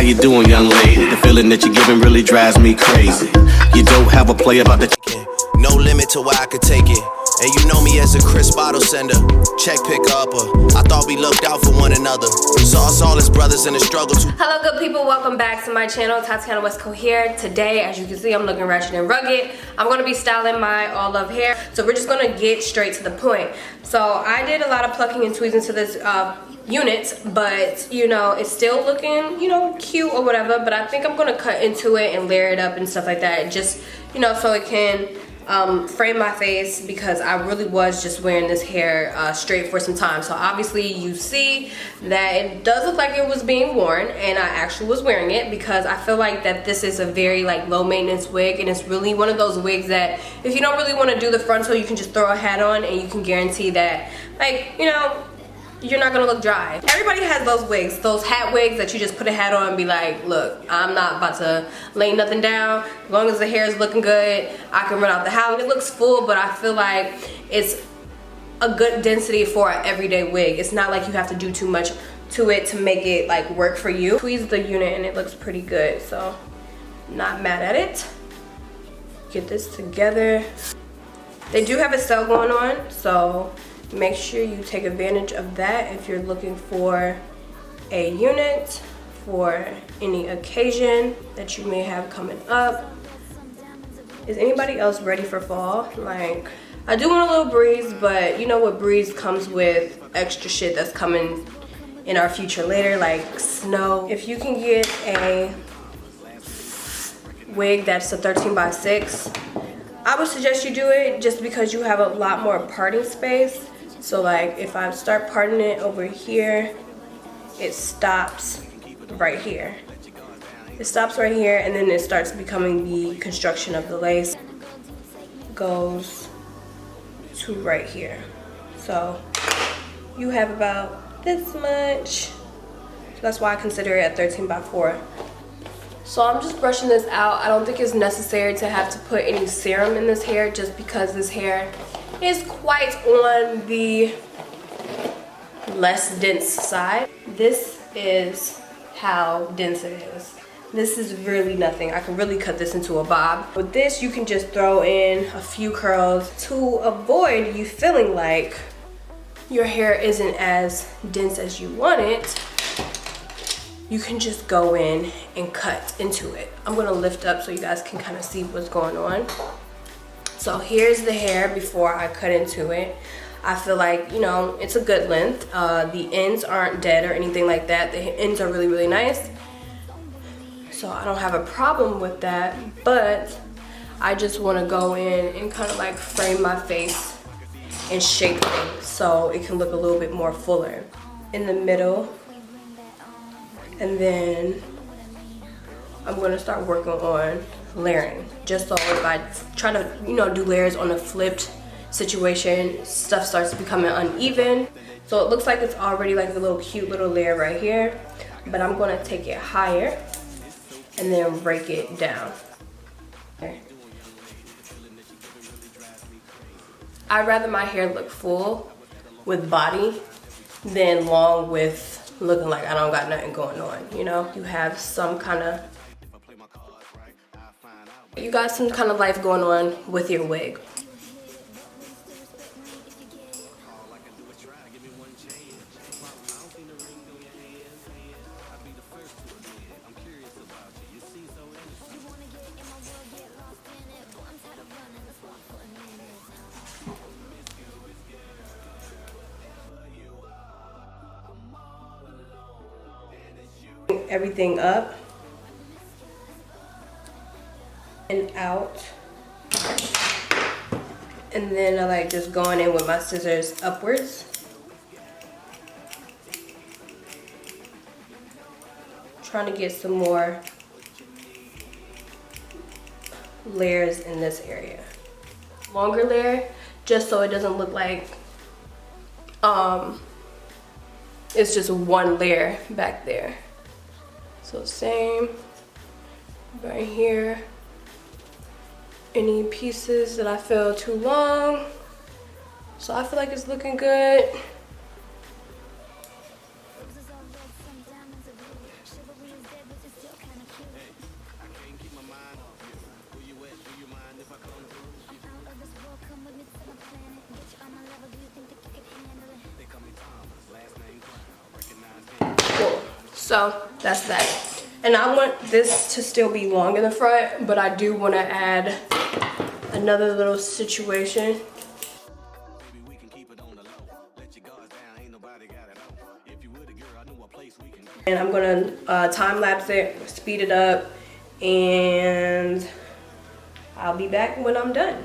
you doing, young lady? The feeling that you're giving really drives me crazy. You don't have a play about the no limit to where I could take it. And you know me as a crisp bottle sender, check picker upper. I thought we looked out for one another. Saw us all as brothers in a struggle to. Hello good people, welcome back to my channel. Tatiana Westco here. Today, as you can see, I'm looking ratchet and rugged. I'm gonna be styling my Allove hair. So we're just gonna get straight to the point. So I did a lot of plucking and tweezing to this unit, but you know, it's still looking, you know, cute or whatever, but I think I'm gonna cut into it and layer it up and stuff like that, just, you know, so it can frame my face, because I really was just wearing this hair straight for some time. So obviously you see that it does look like it was being worn, and I actually was wearing it because I feel like that this is a very like low maintenance wig, and it's really one of those wigs that if you don't really want to do the frontal, you can just throw a hat on and you can guarantee that, like, you know, you're not gonna look dry. Everybody has those wigs, those hat wigs that you just put a hat on and be like, look, I'm not about to lay nothing down. As long as the hair is looking good, I can run out the house. It looks full, but I feel like it's a good density for an everyday wig. It's not like you have to do too much to it to make it like work for you. Tweeze the unit and it looks pretty good, so not mad at it. Get this together. They do have a sale going on, so make sure you take advantage of that if you're looking for a unit for any occasion that you may have coming up. Is anybody else ready for fall? Like, I do want a little breeze, but you know what breeze comes with extra shit that's coming in our future later, like snow. If you can get a wig that's a 13x6, I would suggest you do it just because you have a lot more parting space. So like if I start parting it over here, it stops right here. It stops right here, and then it starts becoming the construction of the lace. Goes to right here. So you have about this much. So that's why I consider it a 13x4. So I'm just brushing this out. I don't think it's necessary to have to put any serum in this hair, just because this hair is quite on the less dense side. This is how dense it is. This is really nothing. I can really cut this into a bob. With this, you can just throw in a few curls to avoid you feeling like your hair isn't as dense as you want it. You can just go in and cut into it. I'm gonna lift up so you guys can kind of see what's going on. So here's the hair before I cut into it. I feel like, you know, it's a good length. The ends aren't dead or anything like that. The ends are really, really nice. So I don't have a problem with that, but I just want to go in and kind of like frame my face and shape things so it can look a little bit more fuller in the middle. And then I'm going to start working on layering, just so if I try to, you know, do layers on a flipped situation, stuff starts becoming uneven. So it looks like it's already like a little cute little layer right here, but I'm going to take it higher and then break it down. Okay. I'd rather my hair look full with body than long with looking like I don't got nothing going on, you know? You have some kind of, you got some kind of life going on with your wig. Everything up and out, and then I like just going in with my scissors upwards, trying to get some more layers in this area. Longer layer, just so it doesn't look like it's just one layer back there. So same right here. Any pieces that I feel too long. So I feel like it's looking good. So that's that. And I want this to still be long in the front, but I do want to add another little situation. And I'm gonna time lapse it, speed it up, and I'll be back when I'm done.